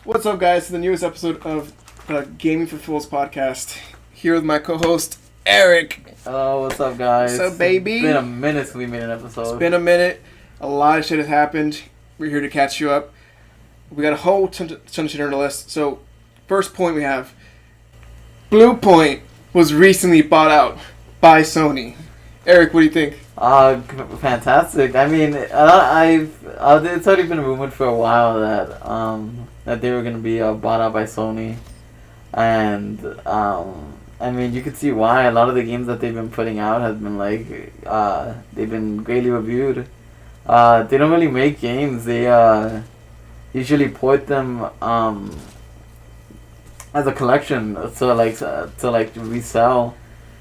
What's up, guys? The newest episode of the Gaming for Fools podcast. Here with my co-host, Eric. Oh, what's up, guys? What's up, baby? It's been a minute since we made an episode. It's been a minute. A lot of shit has happened. We're here to catch you up. We got a whole ton of shit on the list. So, first point we have, Bluepoint was recently bought out by Sony. Eric, what do you think? Fantastic. I mean, it's already been rumored for a while that they were gonna be bought out by Sony, and I mean, you could see why. A lot of the games that they've been putting out have been they've been greatly reviewed. They don't really make games. They usually port them as a collection to resell.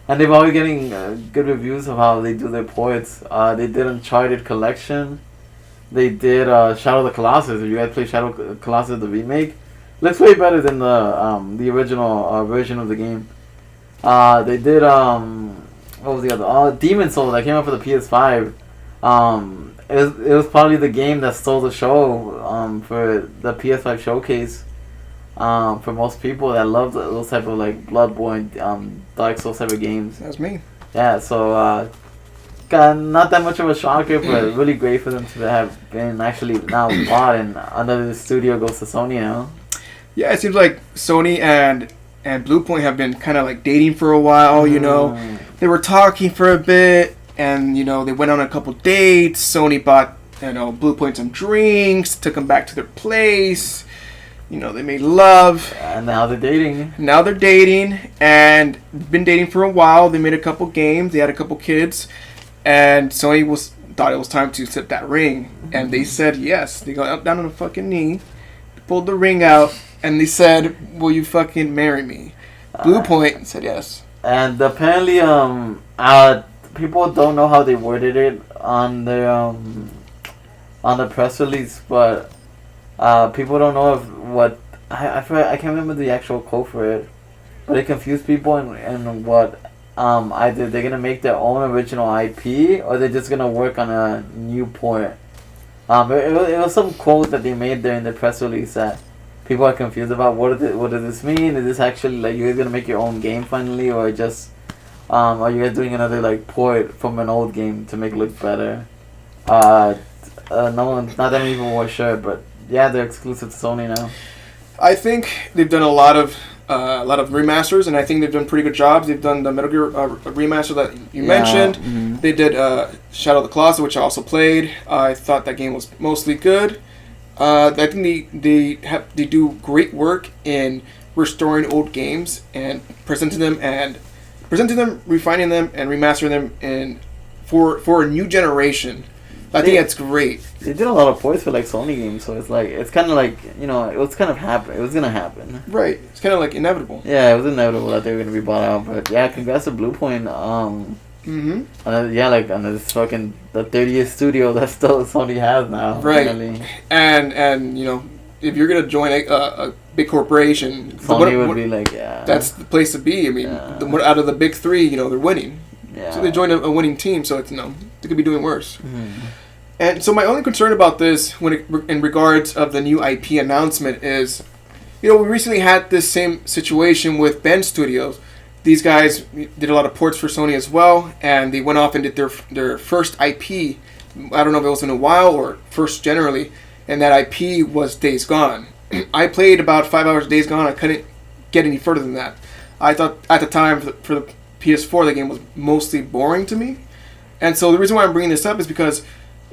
And they've always getting good reviews of how they do their ports. They did Uncharted Collection. They did Shadow of the Colossus. If you guys play Shadow of the Colossus, the remake, looks way better than the original version of the game. They did what was the other? Demon Soul that came out for the PS5. It was probably the game that stole the show for the PS5 showcase. For most people that love those type of Bloodborne, Dark Souls type of games. That's me. Yeah, so not that much of a shocker, but really great for them to have been actually now bought, and another studio goes to Sony now. Yeah, it seems like Sony and Bluepoint have been kind of dating for a while. You know, they were talking for a bit, and they went on a couple dates. Sony bought Bluepoint some drinks, took them back to their place. They made love. And now they're dating. Now they're dating, and been dating for a while. They made a couple games. They had a couple kids, and Sony thought it was time to set that ring, and they said yes. They got up down on a fucking knee, pulled the ring out, and they said, "Will you fucking marry me?" Bluepoint said yes. And apparently, people don't know how they worded it on the press release, but. People don't know what I can't remember the actual quote for it, but it confused people in what either they're gonna make their own original IP or they're just gonna work on a new port. It was some quote that they made there in the press release that people are confused about. What does this mean? Is this actually you guys gonna make your own game finally, or just are you guys doing another port from an old game to make it look better? Not that many people were sure, but. Yeah, they're exclusive to Sony now. I think they've done a lot of remasters, and I think they've done pretty good jobs. They've done the Metal Gear remaster that you mentioned. Mm-hmm. They did Shadow of the Colossus, which I also played. I thought that game was mostly good. I think they do great work in restoring old games and presenting them, refining them, and remastering them for a new generation. I think that's great. They did a lot of ports for Sony games, so it's kind of it was kind of happen. It was gonna happen. Right. It's kind of inevitable. Yeah, it was inevitable that they were gonna be bought out. But yeah, congrats to Bluepoint. This fucking the 30th studio that still Sony has now. Right. Finally. And if you're gonna join a big corporation, Sony would be yeah. That's the place to be. I mean, out of the big three, they're winning. Yeah. So they joined a winning team, so it's they could be doing worse. Mm-hmm. And so my only concern about this, in regards of the new IP announcement, is, we recently had this same situation with Ben Studios. These guys did a lot of ports for Sony as well, and they went off and did their first IP. I don't know if it was in a while or first generally, and that IP was Days Gone. I played about 5 hours of Days Gone. I couldn't get any further than that. I thought at the time for the PS4 the game was mostly boring to me, and so the reason why I'm bringing this up is because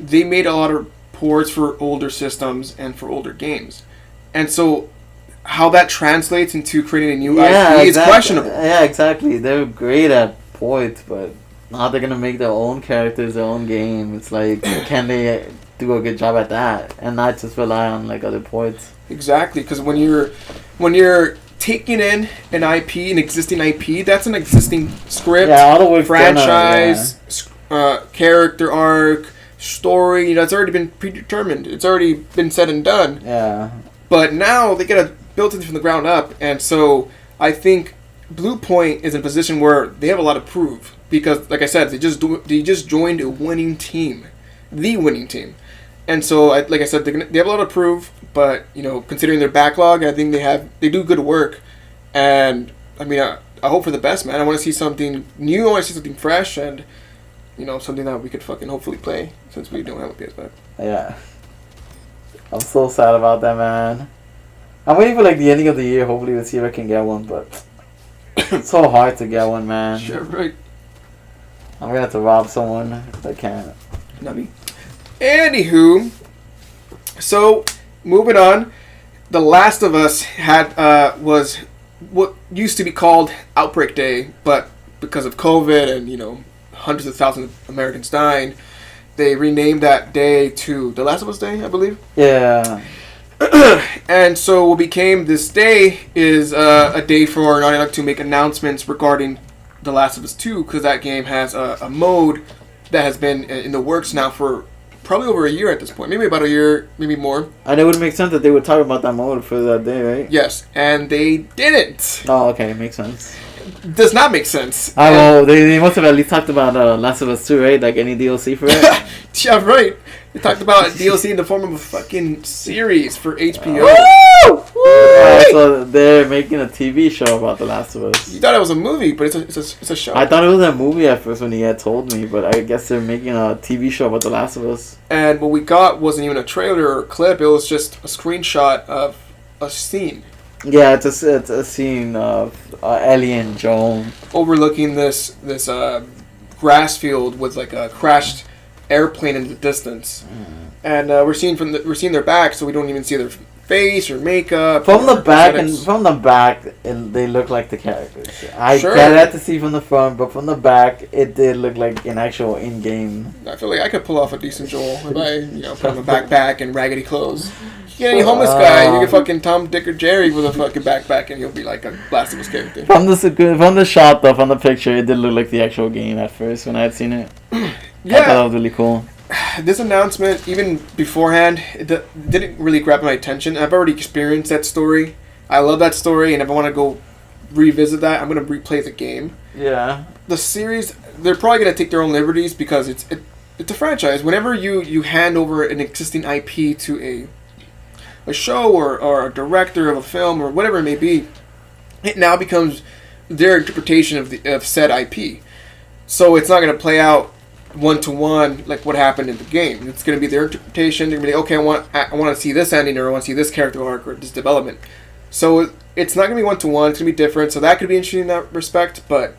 they made a lot of ports for older systems and for older games. And so how that translates into creating a new IP is questionable. Yeah, exactly. They're great at ports, but now they're going to make their own characters, their own game. It's can they do a good job at that and not just rely on other ports? Exactly, because when you're taking in an IP, an existing IP, that's an existing script, franchise, character arc, story, that's already been predetermined. It's already been said and done. Yeah. But now they gotta build it from the ground up, and so I think Bluepoint is in a position where they have a lot to prove because, like I said, they just joined a winning team, the winning team, And so, like I said, they have a lot to prove. But considering their backlog, I think they do good work. And I mean, I hope for the best, man. I want to see something new. I want to see something fresh, and something that we could fucking hopefully play since we don't have a PS5. Yeah. I'm so sad about that, man. I'm waiting for the ending of the year. Hopefully, we'll see if I can get one. But it's so hard to get one, man. Sure, right. I'm gonna have to rob someone if I can't. Not me. Anywho, so moving on, The Last of Us was what used to be called Outbreak Day, but because of COVID and hundreds of thousands of Americans dying, they renamed that day to The Last of Us Day, I believe. Yeah. And so what became this day is a day for Naughty Dog to make announcements regarding The Last of Us 2, because that game has a mode that has been in the works now for probably over a year at this point. Maybe about a year, maybe more. And it would make sense that they would talk about that mode for that day, right? Yes, and they didn't. Oh, okay, makes sense. Does not make sense. Well, they must have at least talked about Last of Us 2, right? Like any DLC for it? Yeah, right. They talked about DLC in the form of a fucking series for HBO. Woo! So they're making a TV show about The Last of Us. You thought it was a movie, but it's a show. I thought it was a movie at first when he had told me, but I guess they're making a TV show about The Last of Us. And what we got wasn't even a trailer or a clip. It was just a screenshot of a scene. Yeah, it's a scene of Ellie and Joel overlooking this grass field with like a crashed airplane in the distance, and we're seeing their back, so we don't even see their face or makeup. From the back, they look like the characters. I had to see from the front, but from the back, it did look like an actual in-game. I feel like I could pull off a decent Joel if I put on a backpack and raggedy clothes. You get any homeless guy, you get fucking Tom, Dick, or Jerry with a fucking backpack, and he'll be like a Last of Us character. From the shot, though, from the picture, it did look like the actual game at first when I had seen it. Yeah. I thought that was really cool. This announcement, even beforehand, it didn't really grab my attention. I've already experienced that story. I love that story, and if I want to go revisit that, I'm going to replay the game. Yeah. The series, they're probably going to take their own liberties because it's a franchise. Whenever you hand over an existing IP to a show or a director of a film or whatever it may be, it now becomes their interpretation of said IP. So it's not going to play out one-to-one like what happened in the game. It's going to be their interpretation. They're going to be like, okay, I want to see this ending, or I want to see this character arc or this development. So it's not going to be one-to-one. It's going to be different. So that could be interesting in that respect. But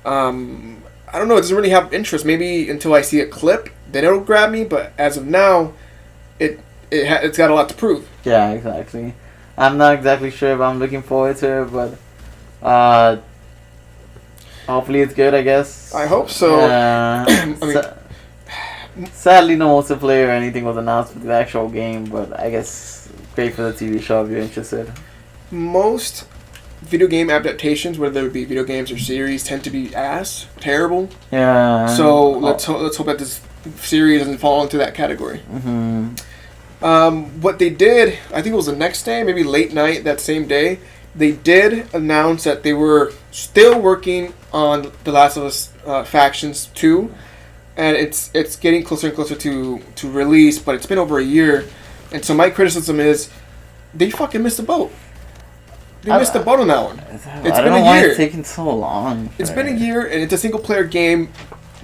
I don't know. It doesn't really have interest. Maybe until I see a clip, then it'll grab me. But as of now, it's got a lot to prove. Yeah, exactly. I'm not exactly sure if I'm looking forward to it, but hopefully it's good, I guess. I hope so. Sadly, no multiplayer or anything was announced for the actual game, but I guess great for the TV show if you're interested. Most video game adaptations, whether it be video games or series, tend to be terrible. Yeah. So let's hope that this series doesn't fall into that category. Mm-hmm. What they did, I think it was the next day, maybe late night that same day, they did announce that they were still working on The Last of Us Factions 2, and it's getting closer and closer to release, but it's been over a year, and so my criticism is they fucking missed the boat. They missed the boat on that one. I don't know why it's taking so long. It's been a year, and it's a single-player game.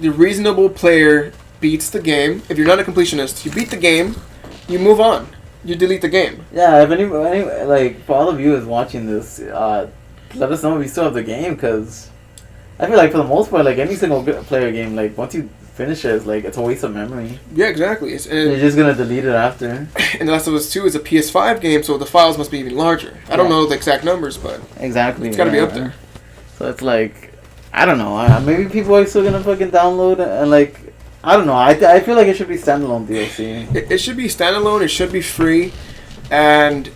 The reasonable player beats the game. If you're not a completionist, you beat the game, you move on. You delete the game. Yeah, if anybody, like, for all of you who's watching this, let us know if you still have the game, because I feel like for the most part, like, any single player game, like, once you finish it, it's a waste of memory. Yeah, exactly. You're just going to delete it after. And The Last of Us 2 is a PS5 game, so the files must be even larger. I don't know the exact numbers, but exactly, it's got to be up there. So it's like, I don't know. Maybe people are still going to fucking download it, and, like, I don't know. I feel like it should be standalone DLC. It should be standalone. It should be free, and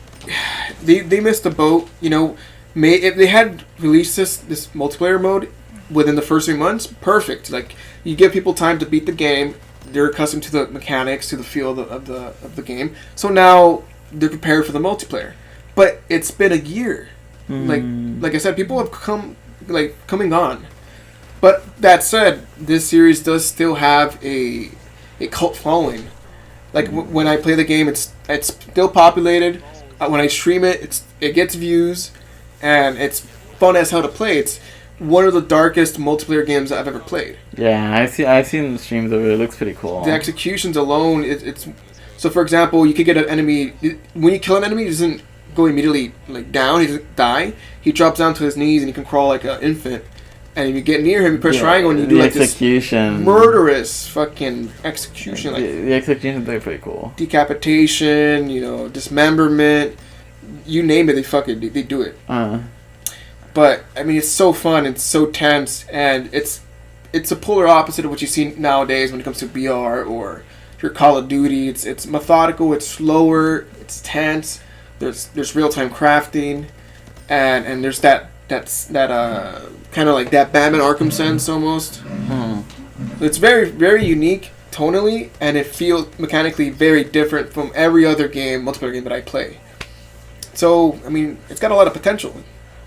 they missed the boat. If they had released this multiplayer mode within the first 3 months, perfect. Like, you give people time to beat the game. They're accustomed to the mechanics, to the feel of the game. So now they're prepared for the multiplayer. But it's been a year. Like I said, people have coming on. But that said, this series does still have a cult following. Like when I play the game, it's still populated. When I stream it, it gets views, and it's fun as hell to play. It's one of the darkest multiplayer games I've ever played. Yeah, I've seen streams of it. It looks pretty cool. The executions alone, it's so. For example, you could get an enemy when you kill an enemy, he doesn't go immediately like down. He doesn't die. He drops down to his knees and he can crawl like an infant. And if you get near him, you press triangle and you do like execution. This murderous fucking execution. Like the executions are pretty cool. Decapitation, dismemberment, you name it, they do it. But I mean, it's so fun, it's so tense, and it's a polar opposite of what you see nowadays when it comes to BR or your Call of Duty. It's methodical, it's slower, it's tense. There's real time crafting, and there's that kind of like that Batman Arkham sense almost. It's very, very unique tonally, and it feels mechanically very different from every other multiplayer game that I play. So, I mean, it's got a lot of potential.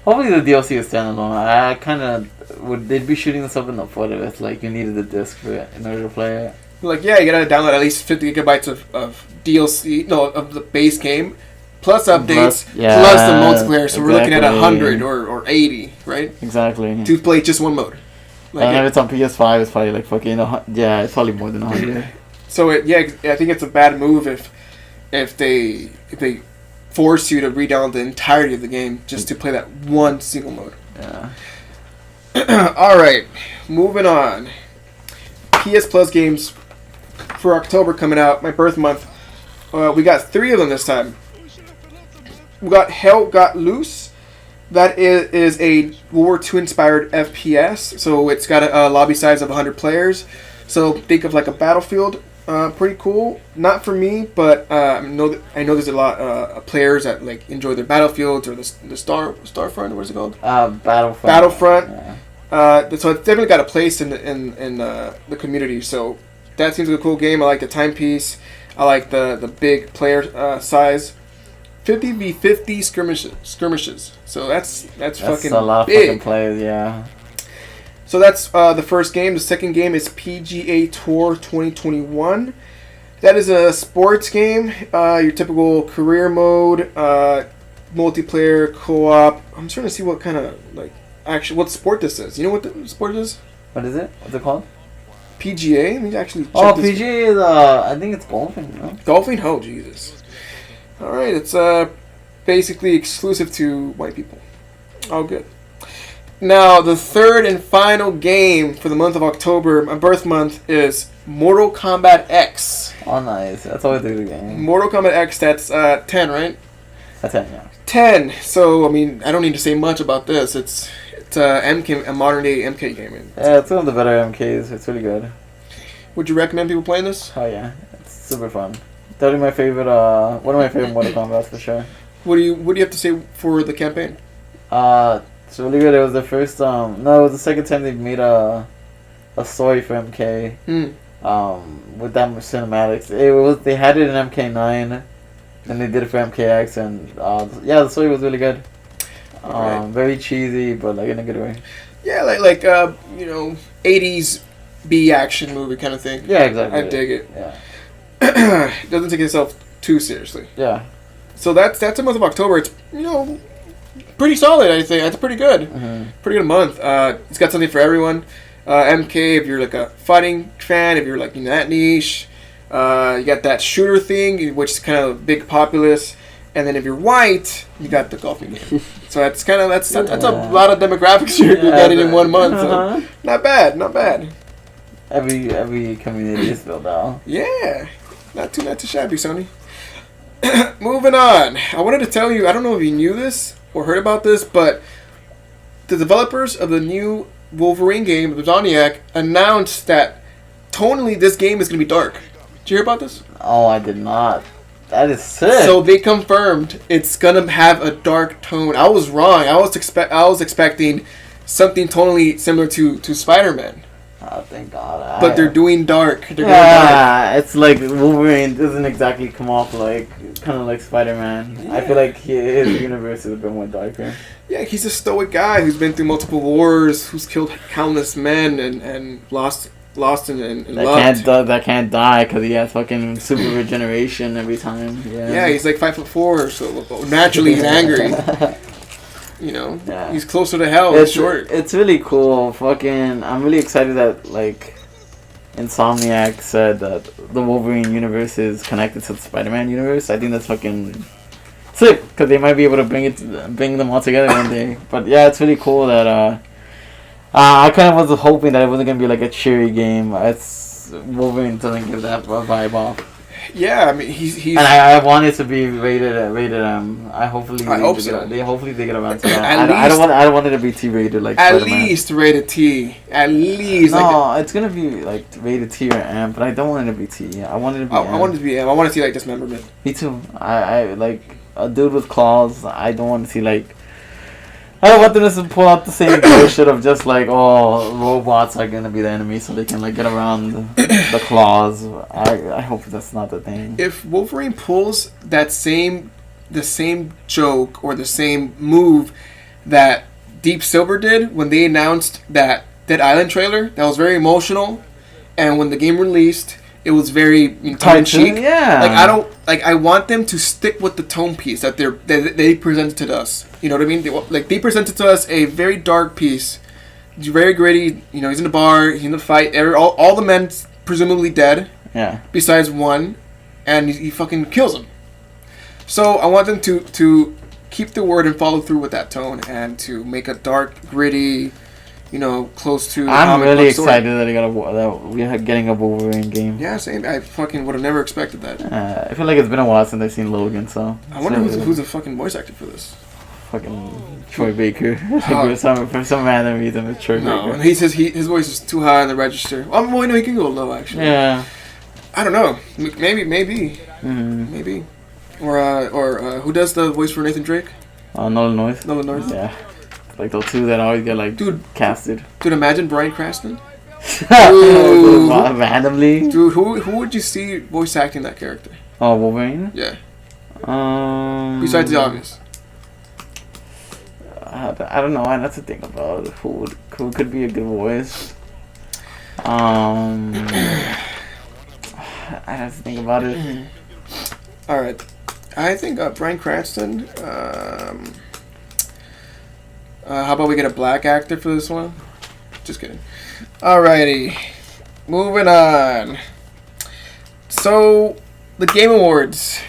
Hopefully the DLC is standalone. I kind of they'd be shooting this up in the foot if it's like you needed the disc for it in order to play it. Like, yeah, you gotta download at least 50 gigabytes of DLC, of the base game, plus updates, plus the multiplayer. So we're looking at 100 or 80, right? Exactly. To play just one mode. Like and if it's on PS5, it's probably like fucking it's probably more than 100. So I think it's a bad move if they force you to re-download the entirety of the game just to play that one single mode. Yeah. All right, moving on. PS Plus games for October coming out. My birth month. We got 3 of them this time. We got Hell Got Loose. That is a World War II inspired FPS. So it's got a lobby size of 100 players. So think of like a Battlefield. Pretty cool. Not for me, but I know there's a lot of players that like enjoy their Battlefields or the Starfront. What is it called? Battlefront. Yeah. So it's definitely got a place in the community. So that seems like a cool game. I like the timepiece. I like the big player size. 50v50 skirmishes. So that's fucking a lot of big. fucking players. Yeah. So that's the first game. The second game is PGA Tour 2021. That is a sports game. Your typical career mode, multiplayer, co-op. I'm trying to see what kind of what sport this is. You know what the sport is? What is it? What's it called? PGA. Let me actually check PGA is I think it's golfing. No? Golfing? Oh Jesus! All right, it's basically exclusive to white people. Oh, good. Now, the third and final game for the month of October, my birth month, is Mortal Kombat X. Oh, nice. That's always a good game. Mortal Kombat X, that's 10, right? That's 10, yeah. 10. So, I mean, I don't need to say much about this. It's a modern-day MK game. Yeah, it's one of the better MKs. It's really good. Would you recommend people playing this? Oh, yeah. It's super fun. Definitely my favorite, one of my favorite Mortal Kombat for sure. What do you have to say for the campaign? It's really good. It was the first, it was the second time they made a story for MK. With that much cinematics. They had it in MK9, and they did it for MKX, and the story was really good. Right. Very cheesy, but like in a good way. Yeah, like 80s B action movie kind of thing. Yeah, exactly. I dig it. Yeah. It doesn't take itself too seriously. Yeah. So that's the month of October. It's pretty solid, I think. That's pretty good. Mm-hmm. Pretty good month. It's got something for everyone. MK, if you're like a fighting fan, if you're like in that niche, you got that shooter thing, which is kind of big populace, and then if you're white, you got the golfing game. So that's a lot of demographics you're getting in 1 month. So not bad. Every community is built out. Yeah, not too shabby, Sony. Moving on. I wanted to tell you, I don't know if you knew this or heard about this, but the developers of the new Wolverine game, the Zodiac, announced that tonally this game is going to be dark. Did you hear about this? Oh, I did not. That is sick. So they confirmed it's going to have a dark tone. I was wrong. I was expecting something tonally similar to Spider-Man. Oh, thank God. But they're doing dark. It's like Wolverine doesn't exactly come off like kind of like Spider-Man. Yeah. I feel like his universe is a bit more darker. Yeah, he's a stoic guy who's been through multiple wars, who's killed countless men and lost lost and loved. That can't die because he has fucking super regeneration every time. Yeah, he's like 5'4", so naturally he's angry. You know, he's closer to hell. It's short. It's really cool. Fucking, I'm really excited that like Insomniac said that the Wolverine universe is connected to the Spider-Man universe. I think that's fucking sick because they might be able to bring them all together one day. But yeah, it's really cool that I kind of was hoping that it wasn't gonna be like a cheery game. It's Wolverine doesn't give that vibe off. Yeah, I mean he's and I want it to be rated M. I hope so. Hopefully they get around to that. I don't want it to be T-rated like at Spider-Man. least rated T. At least it's gonna be like rated T or M, but I don't want it to be T. I want it to be M. I want it to be M. I want to see like dismemberment. Me too. I like a dude with claws. I don't want to see like. I don't want them to pull out the same bullshit of just like, oh, robots are gonna be the enemy, so they can like get around the claws. I hope that's not the thing. If Wolverine pulls the same joke or the same move that Deep Silver did when they announced that Dead Island trailer, that was very emotional, and when the game released, it was very tongue in cheek. Yeah. I want them to stick with the tone piece that they presented to us. You know what I mean? They presented to us a very dark piece, very gritty. You know, he's in the bar, he's in the fight. All the men presumably dead. Yeah. Besides one, and he fucking kills him. So I want them to keep the word and follow through with that tone, and to make a dark, gritty. You know, close to. I'm really excited that we're getting a Wolverine game. Yeah, same. I fucking would have never expected that. I feel like it's been a while since I've seen Logan, so. I wonder who's the fucking voice actor for this. Fucking Troy Baker. For some random reason, it's Troy Baker. No, he says his voice is too high on the register. Well, no, he can go low actually. Yeah. I don't know. Maybe. Maybe. Or who does the voice for Nathan Drake? Nolan North. Nolan North. Yeah. Like those two that always get like casted. Dude, imagine Bryan Cranston. Randomly. Dude, who would you see voice acting that character? Oh, Wolverine. Yeah. Besides the obvious. I don't know. I have to think about who could be a good voice. I have to think about it. All right, I think Bryan Cranston. How about we get a black actor for this one? Just kidding. Alrighty. Moving on. So, the Game Awards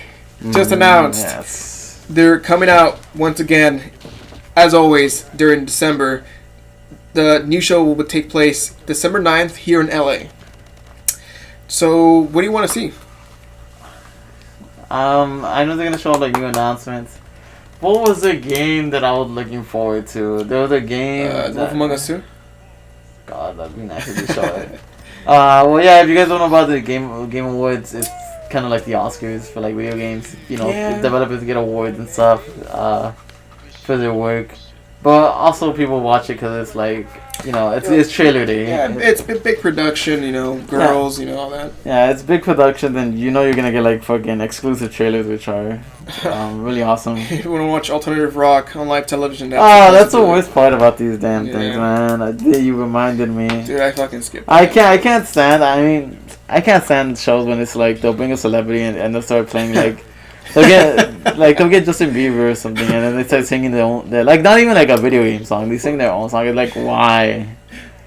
just announced. Yes. They're coming out once again, as always, during December. The new show will take place December 9th here in LA. So, what do you want to see? I know they're going to show like new announcements. What was the game that I was looking forward to? There was a game. Wolf Among Us 2? God, that'd be nice if they show it. Well, yeah, if you guys don't know about the Game Awards, it's kind of like the Oscars for like video games. You know, developers get awards and stuff for their work. But also people watch it because it's like, you know, it's trailer day. Yeah, it's big production, you know, girls, you know, all that. Yeah, it's big production, then you know you're going to get like fucking exclusive trailers, which are really awesome. If you want to watch alternative rock on live television, that's the worst part about these damn things, man. You reminded me. Dude, I fucking skipped. I can't stand shows when it's like they'll bring a celebrity and they'll start playing like they'll get Justin Bieber or something, and then they start singing their like not even like a video game song. They sing their own song. It's like why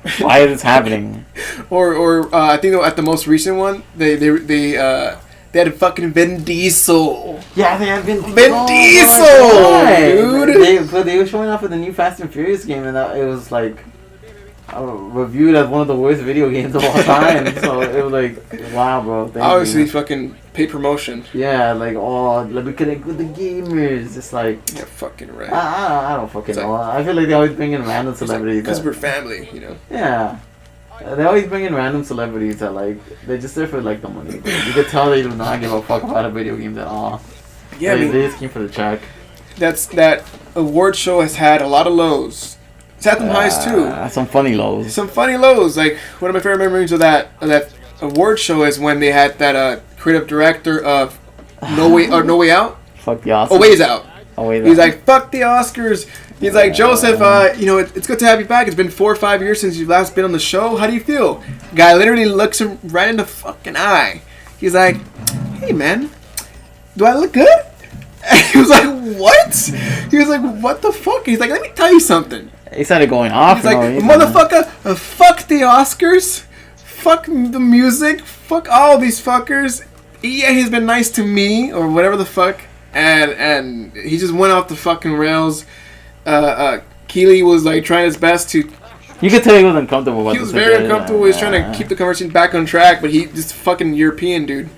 is this happening? Or I think at the most recent one they had fucking Vin Diesel. Yeah, they had Vin Diesel, dude. They were showing off with the new Fast and Furious game, and it was like reviewed as one of the worst video games of all time. So it was like, wow, bro. Obviously, fucking paid promotion. Yeah, like, let me connect with the gamers. It's like, yeah, fucking right. I don't fucking know. I feel like they always bring in random celebrities. Because we're family, you know. Yeah. They always bring in random celebrities that like they're just there for like the money. You can tell they do not give a fuck about a video game at all. Yeah, they just came for the check. That award show has had a lot of lows. It's had some highs too. Some funny lows. Like one of my favorite memories of that award show is when they had that creative director of No Way Out. Fuck the Oscars. Oh, Ways Out. He's like, fuck the Oscars. He's like, Joseph, it's good to have you back. It's been 4 or 5 years since you've last been on the show. How do you feel? Guy literally looks him right in the fucking eye. He's like, hey, man, do I look good? And he was like, what? He was like, what the fuck? He's like, let me tell you something. He started going off. He's like, motherfucker, fuck the Oscars. Fuck the music. Fuck all these fuckers. Yeah, he's been nice to me, or whatever the fuck. And he just went off the fucking rails. Keeley was like trying his best to. You could tell he was uncomfortable. He was very uncomfortable. He was trying to keep the conversation back on track, but this fucking European dude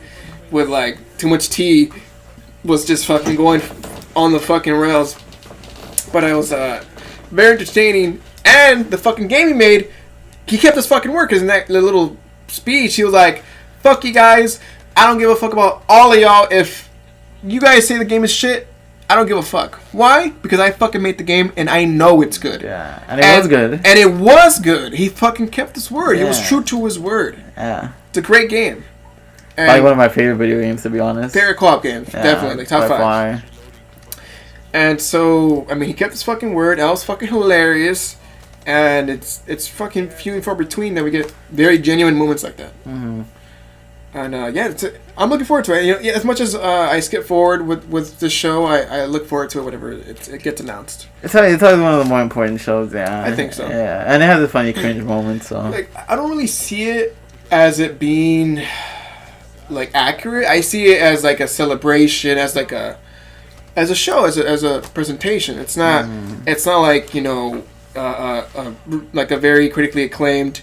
with like too much tea was just fucking going on the fucking rails. But it was very entertaining, and the fucking game he made, he kept his fucking word. Because in that little speech, he was like, "Fuck you guys. I don't give a fuck about all of y'all. If you guys say the game is shit, I don't give a fuck. Why? Because I fucking made the game and I know it's good." Yeah, and it was good. And it was good. He fucking kept his word. Yeah. He was true to his word. Yeah. It's a great game. And probably one of my favorite video games, to be honest. Favorite co-op game, definitely. Like top 5. And so, I mean, he kept his fucking word. That was fucking hilarious. And it's fucking few and far between that we get very genuine moments like that. Mm-hmm. And I'm looking forward to it. You know, as much as I skip forward with the show, I look forward to it whenever it gets announced. It's probably one of the more important shows. Yeah, I think so. Yeah, and it has a funny cringe moment. So like, I don't really see it as it being like accurate. I see it as like a celebration, as a show, as a presentation. It's not. It's not like, you know, like a very critically acclaimed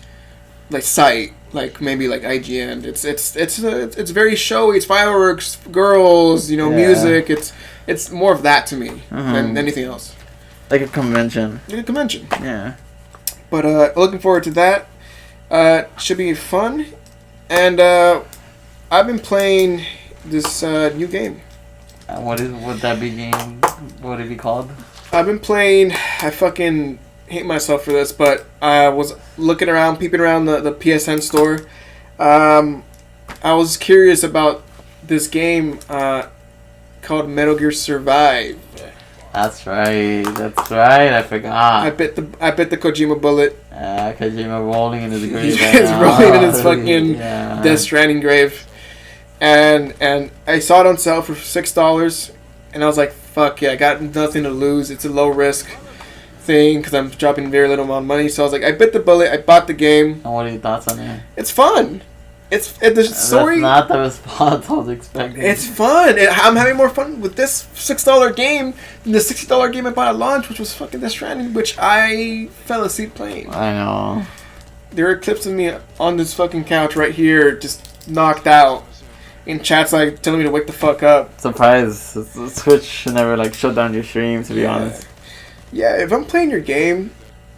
like site. Like maybe like IGN. It's very showy. It's fireworks, girls, you know, music. It's more of that to me than anything else. Like a convention. Like a convention. Yeah. But looking forward to that. Should be fun. And I've been playing this new game. Would that be game? What would it be called? I've been playing. I fucking hate myself for this, but I was looking around, peeping around the PSN store. I was curious about this game called Metal Gear Survive. That's right. I forgot. I bit the Kojima bullet. Kojima rolling in his grave. He's rolling in his fucking Death Stranding grave. And I saw it on sale for $6, and I was like, fuck yeah, I got nothing to lose. It's a low risk thing because I'm dropping very little amount of money. So I was like, I bit the bullet. I bought the game. And what are your thoughts on it? It's fun. The story. That's not the response I was expecting. It's fun. I'm having more fun with this $6 game than the $60 game I bought at launch, which was fucking Death Stranding, which I fell asleep playing. I know. There are clips of me on this fucking couch right here, just knocked out. In chats like telling me to wake the fuck up. Surprised Twitch never like shut down your stream, to be honest. Yeah, if I'm playing your game,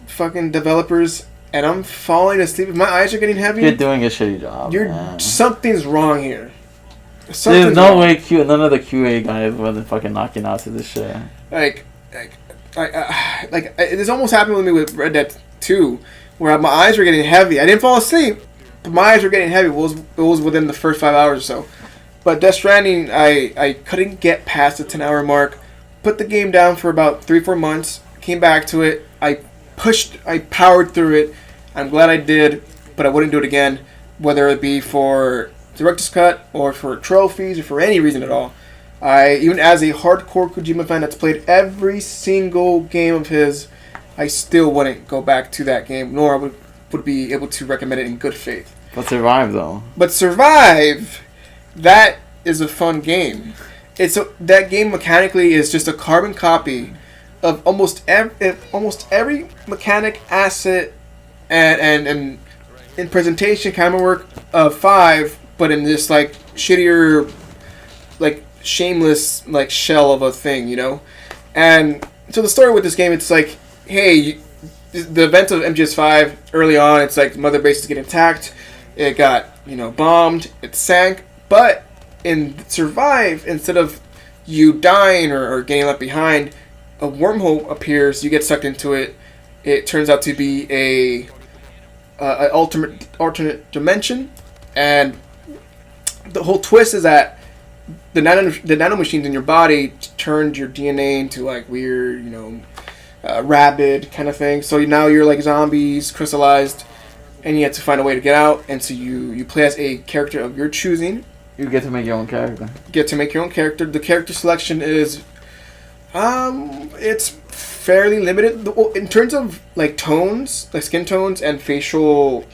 fucking developers, and I'm falling asleep, if my eyes are getting heavy, you're doing a shitty job. Something's wrong here. There's no way none of the QA guys wasn't fucking knocking out to this shit. This almost happened with me with Red Dead 2, where my eyes were getting heavy. I didn't fall asleep, but my eyes were getting heavy. It was within the first 5 hours or so. But Death Stranding, I couldn't get past the 10-hour mark. Put the game down for about 3-4 months. Came back to it. I powered through it. I'm glad I did, but I wouldn't do it again. Whether it be for Director's Cut or for trophies or for any reason at all. Even as a hardcore Kojima fan that's played every single game of his, I still wouldn't go back to that game, nor would be able to recommend it in good faith. But Survive, though. But Survive, that is a fun game. That game mechanically is just a carbon copy of almost every mechanic, asset, and in presentation, camera work of 5, but in this like shittier, like shameless like shell of a thing, you know. And so the story with this game, it's like, hey, the events of MGS5 early on, it's like the mother base is getting attacked. It got, you know, bombed. It sank. But in Survive, instead of you dying or getting left behind, a wormhole appears. You get sucked into it. It turns out to be a alternate dimension, and the whole twist is that the nanomachines in your body turned your DNA into like weird, rabid kind of thing. So now you're like zombies, crystallized, and you have to find a way to get out. And so you play as a character of your choosing. You get to make your own character. The character selection is, it's fairly limited in terms of like tones, like skin tones and facial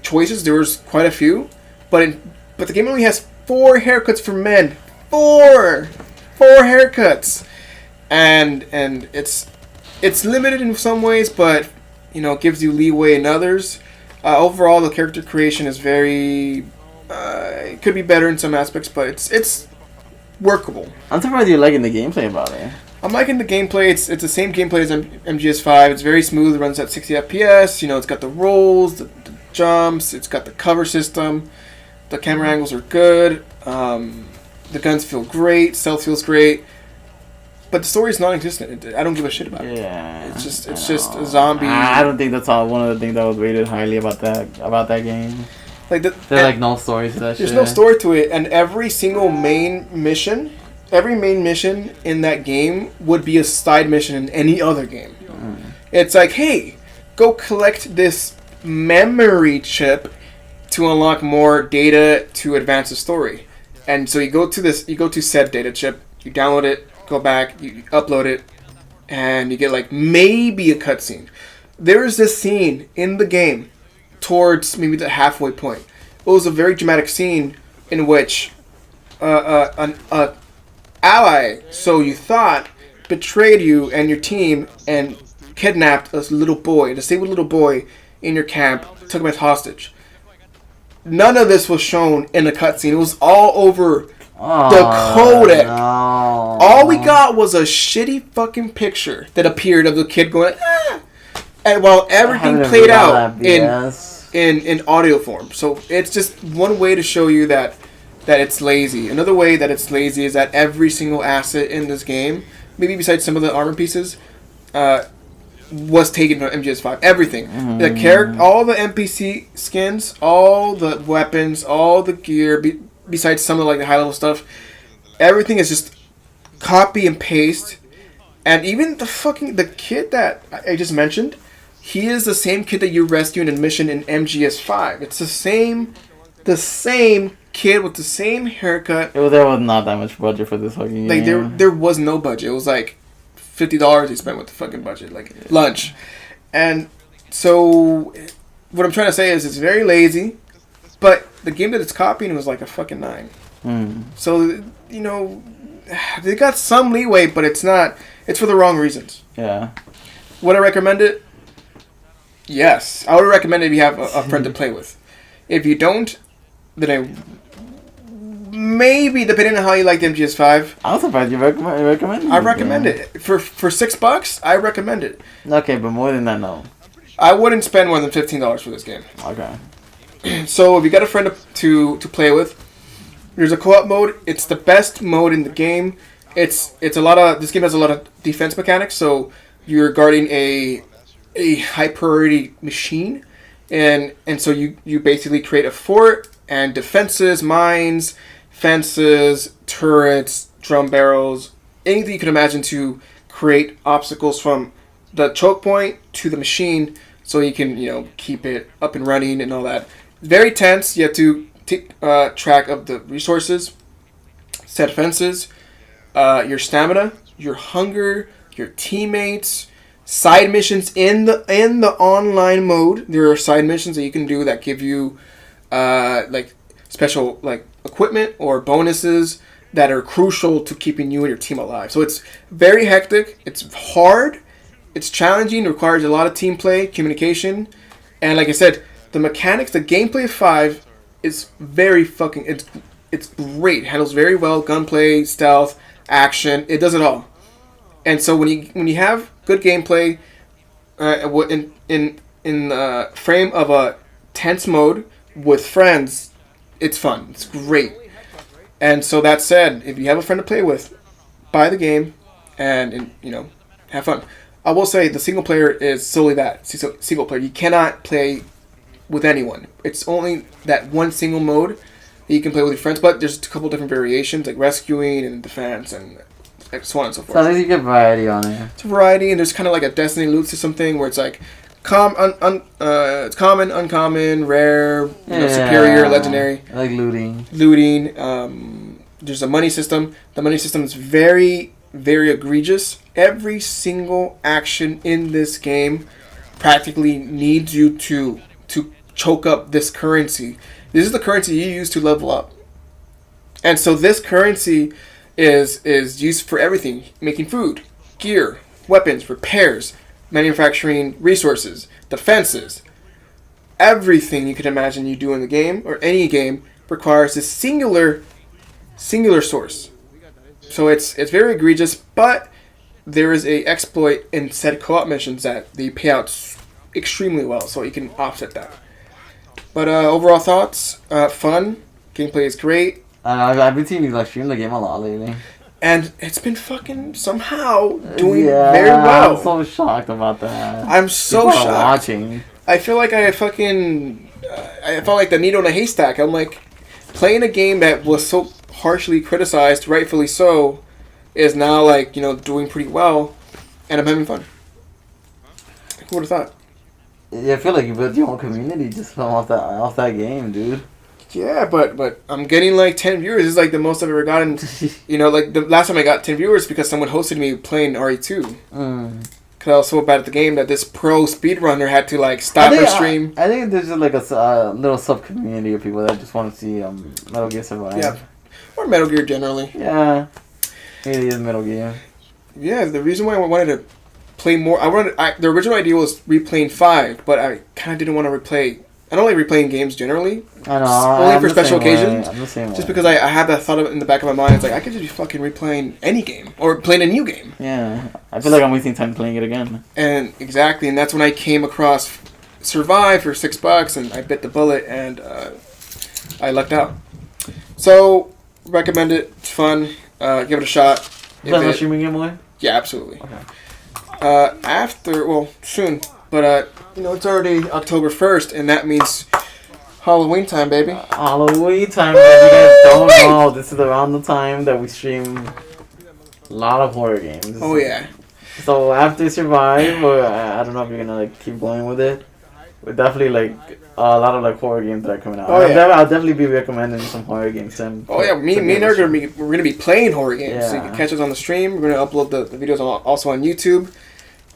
choices. There was quite a few, but the game only has 4 haircuts for men. 4 haircuts, and it's limited in some ways, but gives you leeway in others. Overall, the character creation is very. It could be better in some aspects, but it's workable. I'm surprised you're liking the gameplay about it. I'm liking the gameplay. It's the same gameplay as MGS5. It's very smooth. It runs at 60 FPS. It's got the rolls, the jumps. It's got the cover system. The camera angles are good. The guns feel great. Stealth feels great. But the story is non-existent. I don't give a shit about it. Yeah, it's just a zombie. I don't think that's one of the things that was rated highly about that game. Like there's like no story to that. There's no story to it, and every single main mission in that game would be a side mission in any other game. It's like, hey, go collect this memory chip to unlock more data to advance the story. And so you go to said data chip, you download it, go back, you upload it, and you get like maybe a cutscene. There's this scene in the game towards maybe the halfway point. It was a very dramatic scene in which an ally, so you thought, betrayed you and your team and kidnapped a disabled little boy in your camp, took him as hostage. None of this was shown in the cutscene. It was all over the codec. No. All we got was a shitty fucking picture that appeared of the kid going, ah! And while everything played out in audio form. So it's just one way to show you that it's lazy. Another way that it's lazy is that every single asset in this game, maybe besides some of the armor pieces, was taken from MGS5. Everything. The character, all the NPC skins, all the weapons, all the gear, besides some of like the high level stuff, everything is just copy and paste. And even the kid that I just mentioned, he is the same kid that you rescued in a mission in MGS5. It's the same kid with the same haircut. There was not that much budget for this fucking game. Like there was no budget. It was like $50 he spent with the fucking budget, like lunch. And so what I'm trying to say is it's very lazy, but the game that it's copying was like a fucking 9. So they got some leeway, but it's not. It's for the wrong reasons. Yeah. Would I recommend it? Yes, I would recommend it if you have a friend to play with. If you don't, then maybe depending on how you like the MGS5. I was surprised you recommend it. I recommend it for $6. I recommend it. Okay, but more than that, no. I wouldn't spend more than $15 for this game. Okay. So if you got a friend to play with, there's a co-op mode. It's the best mode in the game. This game has a lot of defense mechanics. So you're guarding a high priority machine, and so you basically create a fort and defenses, mines, fences, turrets, drum barrels, anything you can imagine to create obstacles from the choke point to the machine, so you can keep it up and running and all that. Very tense. You have to take track of the resources, set fences, your stamina, your hunger, your teammates. Side missions in the online mode. There are side missions that you can do that give you like special like equipment or bonuses that are crucial to keeping you and your team alive. So it's very hectic. It's hard. It's challenging. It requires a lot of team play, communication, and like I said, the mechanics, the gameplay of 5 is very fucking. It's great. It handles very well. Gunplay, stealth, action. It does it all. And so when you have good gameplay in the frame of a tense mode with friends, it's fun. It's great. And so that said, if you have a friend to play with, buy the game and have fun. I will say the single player is solely that single player. You cannot play with anyone. It's only that one single mode that that you can play with your friends. But there's a couple different variations, like rescuing and defense and so on and so forth. So at least you get variety on it. It's a variety, and there's kind of like a Destiny loot system thing where it's like it's common, uncommon, rare, superior, legendary. Like looting. There's a money system. The money system is very, very egregious. Every single action in this game practically needs you to choke up this currency. This is the currency you use to level up. And so this currency is used for everything. Making food, gear, weapons, repairs, manufacturing resources, defenses. Everything you could imagine you do in the game, or any game, requires this singular source. So it's very egregious, but there is a exploit in said co-op missions that they pay out extremely well, so you can offset that. But overall thoughts, fun, gameplay is great. I've been seeing you like stream the game a lot lately. And it's been fucking somehow doing very well. I'm so shocked about that. I'm so People shocked. Are watching. I feel like I felt like the needle in a haystack. I'm like, playing a game that was so harshly criticized, rightfully so, is now like, doing pretty well, and I'm having fun. Who would have thought? Yeah, I feel like you built your own community just off that game, dude. Yeah, but I'm getting like 10 viewers. This is like the most I've ever gotten. Like the last time I got 10 viewers because someone hosted me playing RE2. Because I was so bad at the game that this pro speedrunner had to like stop her stream. I think there's just like a little sub community of people that just want to see Metal Gear survive. Yeah, or Metal Gear generally. Yeah, it is Metal Gear. Yeah, the reason why I wanted to play more, the original idea was replaying 5, but I kind of didn't want to replay. I don't like replaying games generally. I know. Only for special occasions. I'm the same way. Just because I have that thought in the back of my mind. It's like, I could just be fucking replaying any game. Or playing a new game. Yeah. I feel like I'm wasting time playing it again. And exactly. And that's when I came across Survive for $6. And I bit the bullet. And I lucked out. So, recommend it. It's fun. Give it a shot. Is that streaming it more? Yeah, absolutely. Okay. Soon. But, it's already October 1st, and that means Halloween time, baby. Halloween time, if you guys don't know, this is around the time that we stream a lot of horror games. Oh, yeah. So after Survive, or I don't know if you're going to keep going with it, we're definitely a lot of horror games that are coming out. Oh, yeah. I'll definitely be recommending some horror games. Me and Eric we're gonna be playing horror games. Yeah. So you can catch us on the stream. We're gonna upload the videos also on YouTube,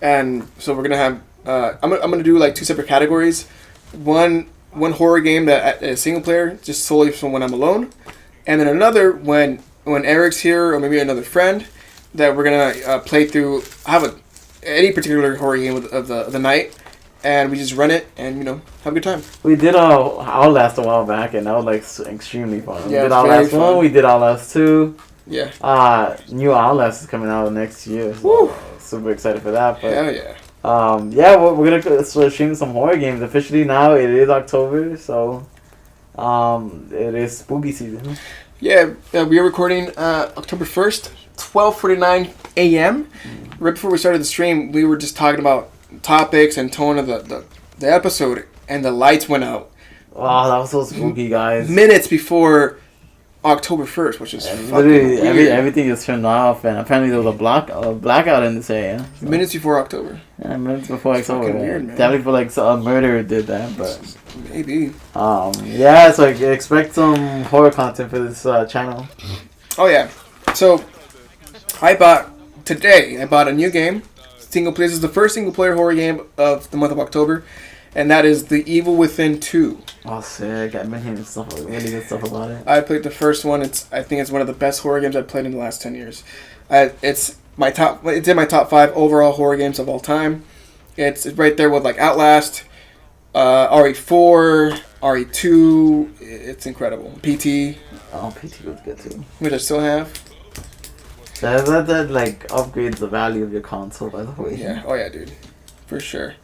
and so we're gonna have. I'm gonna do 2 separate categories. One horror game that is single player, just solely from when I'm alone, and then another when Eric's here or maybe another friend that we're gonna play through. Any particular horror game of the night. And we just run it and, have a good time. We did Outlast a while back, and that was extremely fun. Yeah, we did Outlast 1, we did Outlast 2. Yeah. New Outlast is coming out next year. So super excited for that. But, hell yeah. We're going to stream some horror games. Officially now, it is October, so it is spooky season. Yeah, we are recording October 1st, 12:49 a.m. Right before we started the stream, we were just talking about topics and tone of the episode, and the lights went out. Oh, that was so spooky, guys. Minutes before October 1st, which is fucking weird. Everything is turned off, and apparently there was a blackout in this area. So. Minutes before October. Yeah, minutes before October. Fucking weird, man. Definitely feel like a murderer did that, but maybe. So expect some horror content for this channel. Oh yeah. So I bought a new game. Single player. This is the first single player horror game of the month of October, and that is The Evil Within 2. Oh, sick! I've been hearing really good stuff about it. I played the first one. I think it's one of the best horror games I've played in the last 10 years. It's in my top 5 overall horror games of all time. It's right there with Outlast, RE4, RE2. It's incredible. PT. Oh, PT was good too. Which I still have. That upgrades the value of your console, by the way. Yeah. Oh yeah, dude. For sure.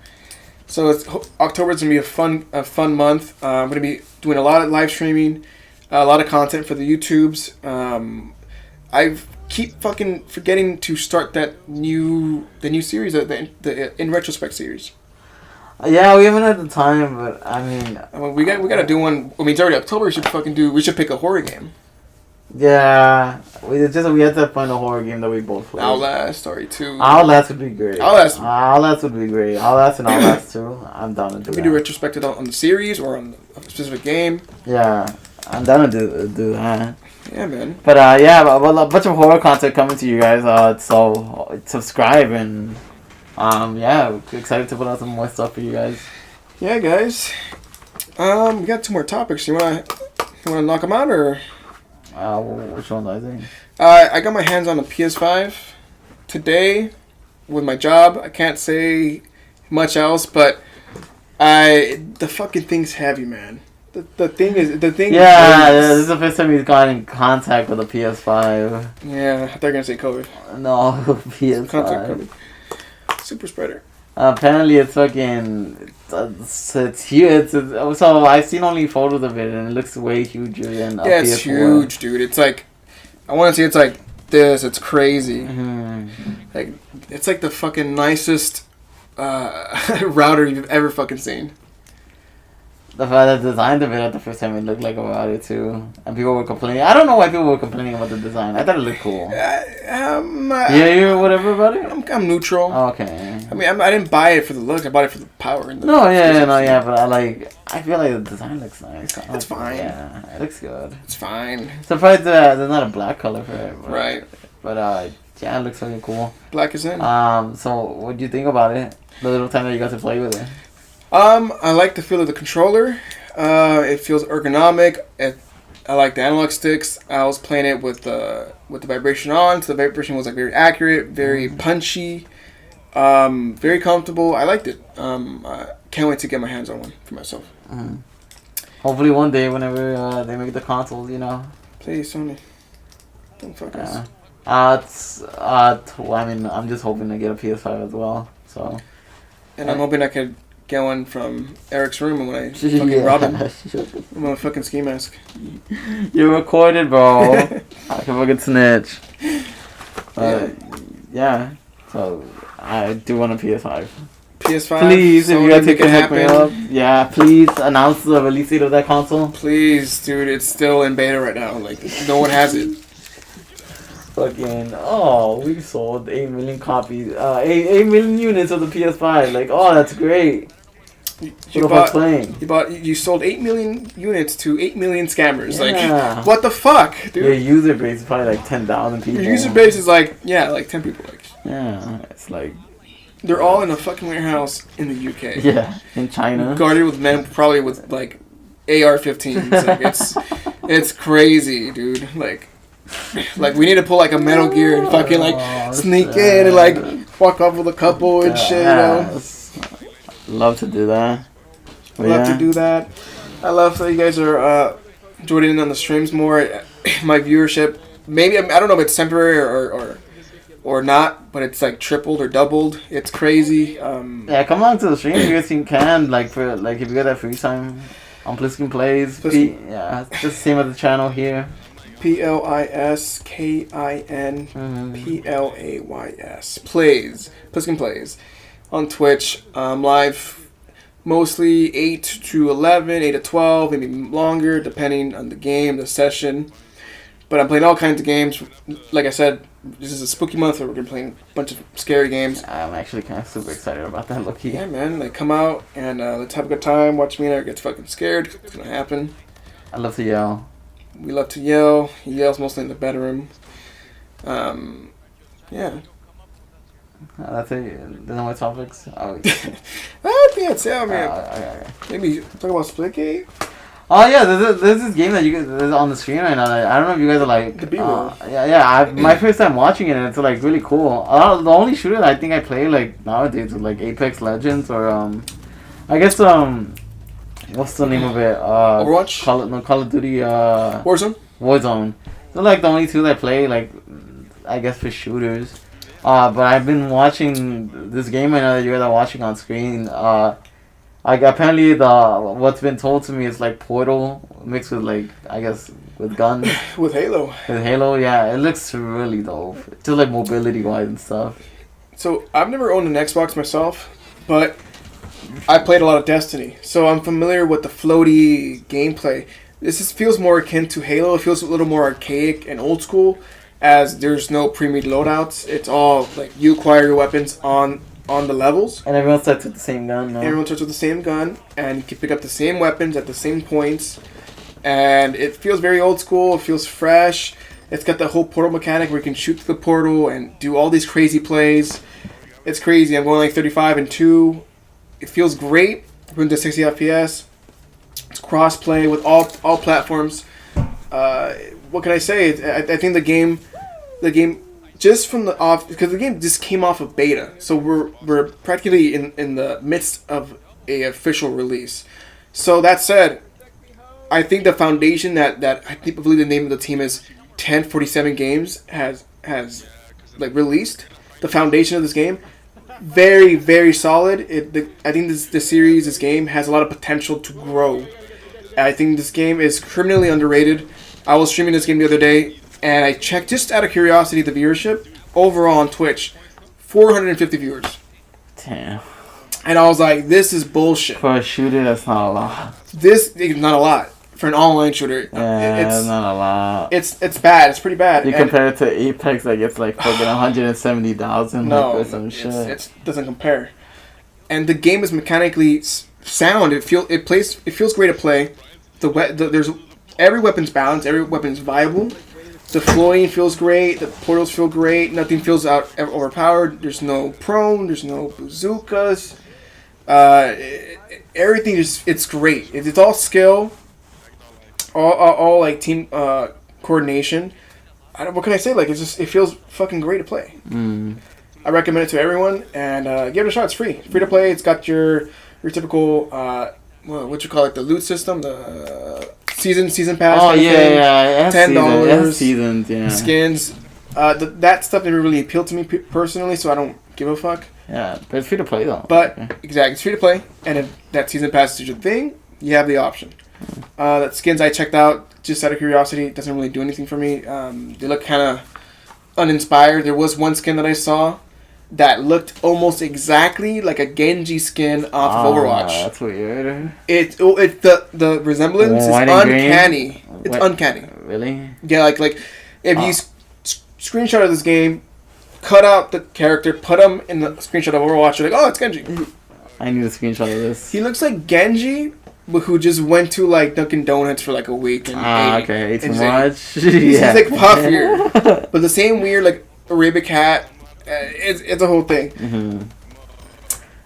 So October's gonna be a fun month. I'm gonna be doing a lot of live streaming, a lot of content for the YouTubes. I keep fucking forgetting to start the new series, the In Retrospect series. Yeah, we haven't had the time, but I mean, we gotta do one. I mean, it's already October. We should pick a horror game. Yeah, we have to find a horror game that we both play. Outlast, RE2. Outlast would be great. Outlast would be great. Outlast and Outlast 2. I'm down to do that. We do retrospective on the series or on a specific game. Yeah, I'm down to do that. Yeah, man. But a bunch of horror content coming to you guys. So subscribe and we're excited to put out some more stuff for you guys. Yeah, guys. We got 2 more topics. You wanna knock them out or? Which one I think? I got my hands on a PS5 today with my job. I can't say much else, but the fucking thing's heavy, man. The thing. Yeah, this is the first time he's got in contact with a PS5. Yeah, they're gonna say COVID. No, PS5. Super spreader. Apparently it's fucking. It's huge. So I've seen only photos of it, and it looks way huger than a PS4. It's huge, dude. It's like, I want to say it's like this. It's crazy. Mm-hmm. Like, it's like the fucking nicest router you've ever fucking seen. The fact that designed of it at the first time, it looked like a router too, and people were complaining. I don't know why people were complaining about the design. I thought it looked cool. You're whatever about it. I'm neutral. Oh, okay. I mean, I didn't buy it for the look. I bought it for the power. And the but I feel like the design looks nice. It's fine. Yeah, it looks good. It's fine. Surprised there's not a black color for it. Right. But it looks really cool. Black is in. So what do you think about it? The little time that you got to play with it. I like the feel of the controller. It feels ergonomic. I like the analog sticks. I was playing it with the vibration on, so the vibration was like very accurate, very punchy, very comfortable. I liked it. I can't wait to get my hands on one for myself. Mm-hmm. Hopefully one day, whenever they make the consoles, Please, Sony. Don't fuck us. I mean, I'm just hoping to get a PS5 as well. So. And I'm hoping I could get one from Erick's room when I fucking rob him. With my fucking ski mask. You're recorded, bro. I can fucking snitch. So I do want a PS5. PS5? Please, if you guys make can hook me up. Yeah, please announce the release date of that console. Please, dude. It's still in beta right now. Like, no one has it. We sold 8 million copies, 8 million units of the PS5. Like, that's great. You sold 8 million units to 8 million scammers. Yeah. Like, what the fuck, dude? Your user base is probably like 10,000 people. Your user base is like 10 people. Like, it's like they're all in a fucking warehouse in the UK. Yeah, in China. Guarded with men, probably with like AR-15s. Like, it's crazy, dude. Like we need to pull like a Metal Gear and fucking like sneak in and like walk off with a couple and shit, Love to do that. To do that. I love that you guys are joining in on the streams more. My viewership, maybe I don't know if it's temporary or not, but it's like tripled or doubled. It's crazy. Come along to the stream if you guys can. Like if you get that free time on PliskinPlays. Just same as the channel here. PliskinPlays. PliskinPlays on Twitch. Live mostly 8 to 11, 8 to 12, maybe longer depending on the game, the session. But I'm playing all kinds of games. Like I said, this is a spooky month where we're going to be playing a bunch of scary games. I'm actually kind of super excited about that, low-key. Yeah, man. Like, come out and let's have a good time. Watch me and Eric get fucking scared. It's going to happen. I love to yell. We love to yell. He yells mostly in the bedroom. Yeah. That's it. There's no more topics. I think that's it, man. Maybe talk about Splitgate. Oh yeah, there's this game that you guys is on the screen right now. I don't know if you guys are like. The B-roll. My first time watching it, and it's like really cool. The only shooter that I think I play like nowadays is like Apex Legends or I guess what's the name of it? Overwatch. Call of Duty. Warzone. They're like the only two that I play like, I guess for shooters. But I've been watching this game right now that you guys are watching on screen. Apparently what's been told to me is like Portal mixed with like, I guess, with guns. With Halo. Yeah. It looks really dope. Just like mobility wise and stuff. So I've never owned an Xbox myself, but I played a lot of Destiny, so I'm familiar with the floaty gameplay. Feels more akin to Halo. It feels a little more archaic and old school, as there's no pre-made loadouts. It's all like you acquire your weapons on the levels. And everyone starts with the same gun, no? Everyone starts with the same gun, and you can pick up the same weapons at the same points. And it feels very old school. It feels fresh. It's got the whole portal mechanic where you can shoot through the portal and do all these crazy plays. It's crazy. I'm going like 35 and 2. It feels great. Runs at 60 FPS. It's cross-play with all platforms. What can I say? I think the game, just from the off, because the game just came off of beta, so we're practically in the midst of a official release. So that said, I think the foundation that I believe the name of the team is 1047 Games has like released the foundation of this game. Very, very solid. I think this game has a lot of potential to grow. I think this game is criminally underrated. I was streaming this game the other day, and I checked just out of curiosity the viewership. Overall on Twitch, 450 viewers. Damn. And I was like, this is bullshit. For a shooter, that's not a lot. This is not a lot. For an online shooter, it's not a lot. It's bad. It's pretty bad. You compare it to Apex, that gets like fucking 170,000 no, or some shit. It doesn't compare. And the game is mechanically sound. It feels great to play. There's every weapon's balanced. Every weapon's viable. The floating feels great. The portals feel great. Nothing feels overpowered. There's no prone. There's no bazookas. Everything it's great. It's all skill. All like team coordination. What can I say? Like it feels fucking great to play. I recommend it to everyone, and give it a shot. It's free. It's free to play. It's got your typical what you call it, the loot system, the season pass. Oh yeah, $10. Seasons, yeah. Skins. That stuff didn't really appeal to me personally, so I don't give a fuck. Yeah, but it's free to play though. But exactly, it's free to play, and if that season pass is your thing, you have the option. That skins I checked out just out of curiosity. It doesn't really do anything for me. They look kind of uninspired. There was one skin that I saw that looked almost exactly like a Genji skin off of Overwatch. That's weird. The resemblance is uncanny. It's uncanny. Really? Yeah, like if you screenshot of this game, cut out the character, put him in the screenshot of Overwatch, you're like, oh, it's Genji. I need a screenshot of this. He looks like Genji, who just went to like Dunkin' Donuts for like a week and ate too much. He's like puffier, but the same weird like Arabic hat. It's a whole thing. Mm-hmm.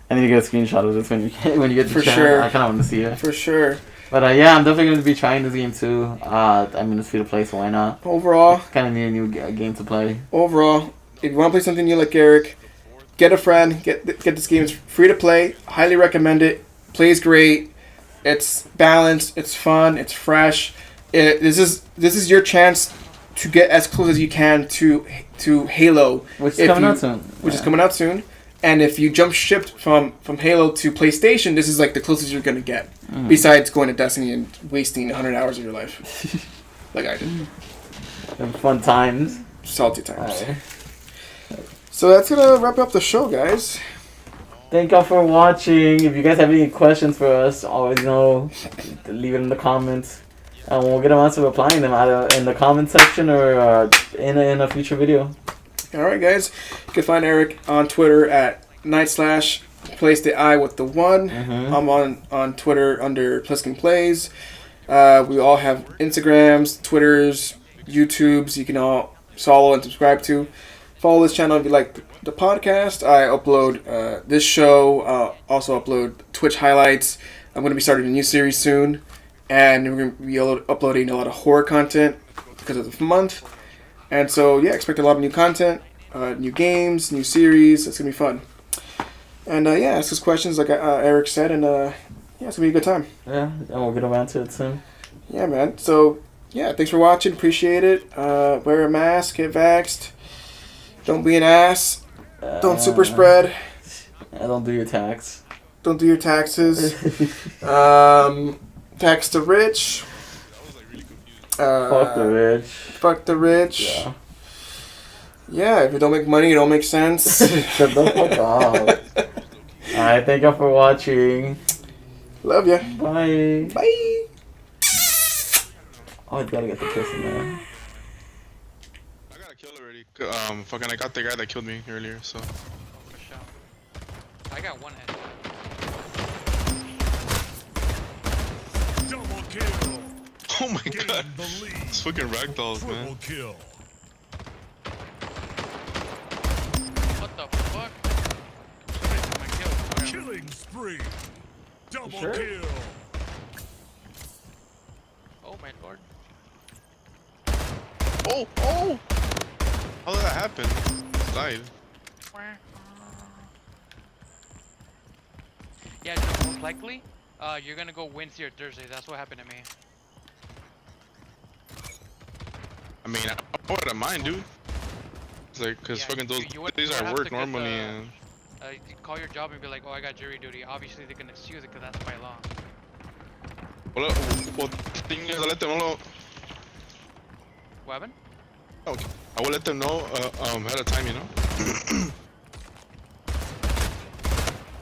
I need to get a screenshot of this when you get the for chat. Sure. I kind of want to see it for sure. But yeah, I'm definitely going to be trying this game too. I mean, it's free to play, so why not? Overall, kind of need a new game to play. Overall, if you want to play something new like Eric, get a friend. Get this game. It's free to play. Highly recommend it. Plays great. It's balanced. It's fun. It's fresh. This is your chance to get as close as you can to Halo, which is coming out soon. And if you jump ship from Halo to PlayStation, this is like the closest you're gonna get. Besides going to Destiny and wasting 100 hours of your life, like I did. And fun times, salty times. Right. So that's gonna wrap up the show, guys. Thank y'all for watching. If you guys have any questions for us, always know, leave it in the comments. And we'll get around to replying them either in the comment section or in a future video. Alright guys, you can find Eric on Twitter at /place the I with the 1. I'm on Twitter under PliskinPlays. We all have Instagrams, Twitters, YouTubes you can all follow and subscribe to. Follow this channel if you like the podcast. I upload this show, also upload Twitch highlights. I'm going to be starting a new series soon. And we're going to be uploading a lot of horror content because of the month. And so, yeah, expect a lot of new content, new games, new series. It's going to be fun. And, yeah, ask us questions like Eric said. And, yeah, it's going to be a good time. Yeah, and we'll get around to it soon. Yeah, man. So, yeah, thanks for watching. Appreciate it. Wear a mask. Get vaxxed. Don't be an ass. Don't super spread. Don't do your tax. Don't do your taxes. Tax the rich. Fuck the rich. Fuck the rich. Yeah, if you don't make money, you don't make sense. Shut the fuck up. Alright, thank you for watching. Love ya. Bye. Bye. Oh, I gotta get the kiss in there. I got a kill already. Fucking, I got the guy that killed me earlier, so. For sure. I got one head. Double kill. Oh my Gain god. the lead. It's fucking ragdolls, Triple man. kill. What the fuck? Somebody took my kill. Okay. Killing spree. Double sure? kill. Oh my lord. Oh, oh! How did that happen? It's died. Yeah, no, most likely, you're gonna go Wednesday or Thursday. That's what happened to me. I mean, I wouldn't mind, dude. It's like, cause Yeah, fucking those you days would I have work to get normally, the- and You call your job and be like, oh, I got jury duty. Obviously, they're gonna excuse it because that's by law. well, thing is, I let them know. What happened? Okay, I will let them know ahead of time, you know.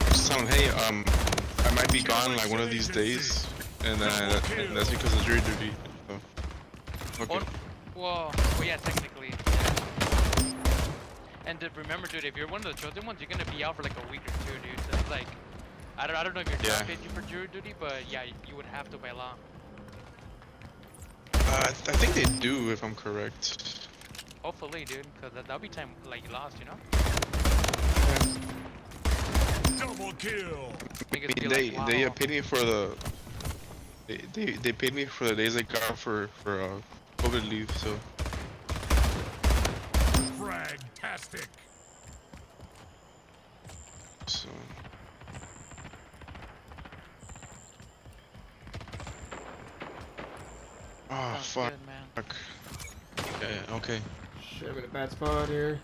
Just tell them, hey, I might be gone like one of these days, and that's because of jury duty. So. Okay. Well, yeah, technically. Yeah. And remember, dude, if you're one of the chosen ones, you're gonna be out for like a week or two, dude. So it's like, I don't know if your job pays you for jury duty, but yeah, you would have to by law. I think they do, if I'm correct. Hopefully, dude, because that'll be time like you lost, you know. Double kill. Niggas be They like, wow. paid me for the they paid me for the days I got for COVID leave, so. Fragtastic. So. Oh Sounds fuck. good, man. Yeah, okay. Shit, I'm in a bad spot here.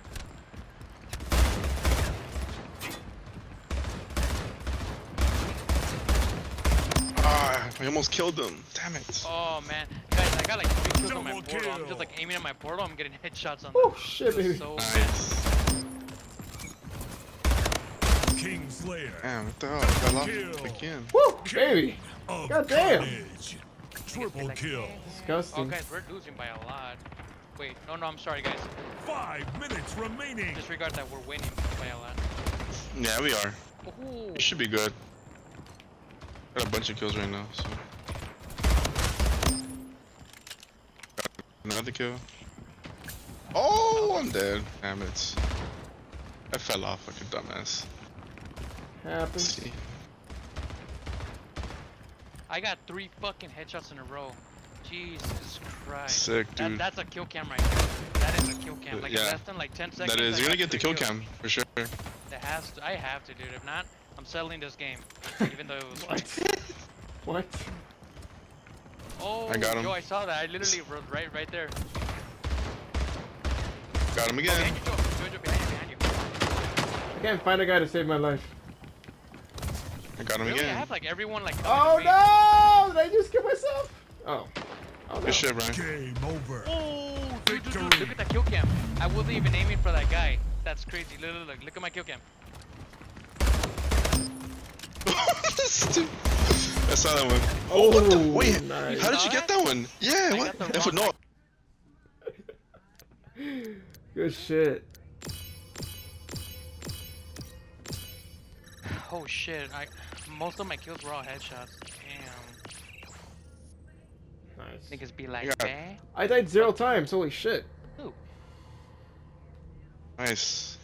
Ah, I almost killed them. Damn it. Oh man, guys, I got like 3 kills on my Double portal. I'm kill. just like aiming at my portal. I'm getting headshots on them. Oh shit, Feels baby. So Nice. King Slayer. Damn, what the hell? I fell off again. Woo, baby. Of God damn. carnage. Triple like, kill. Oh Disgusting. guys, we're losing by a lot. Wait, no, I'm sorry, guys. 5 minutes remaining. Disregard that we're winning by a lot. Yeah, we are. Ooh. We should be good. Got a bunch of kills right now, so. Got another kill. Oh, I'm dead. Damn it. I fell off like a dumbass. Happens. See. I got 3 fucking headshots in a row. Jesus Christ. Sick, dude. That's a kill cam right there. That is a kill cam. Like Yeah. less than like 10 seconds. That is. I You're gonna got get the 3 kill kills. cam, for sure. I have to, dude. If not, I'm settling this game. Even though it was like, What? oh, I got him. yo, I saw that. I literally was right there. Got him Oh, again. behind you, Joe, behind you. I can't find a guy to save my life. I got him Really? I again. have like everyone like. Oh coming to me. no! Did I just kill myself? Oh. Oh no. Good shit, Brian. Game over. Oh, dude, Victory. look at that kill cam. I wasn't even aiming for that guy. That's crazy. Look at my kill cam. Stupid. I saw that one. Oh, what the? Wait, nice. how did you get that one? Yeah, I what? got the If wrong no, Good shit. Oh shit! Most of my kills were all headshots. Damn. Nice. Niggas be like, Yeah. eh? I died 0 times. Holy shit. Ooh. nice.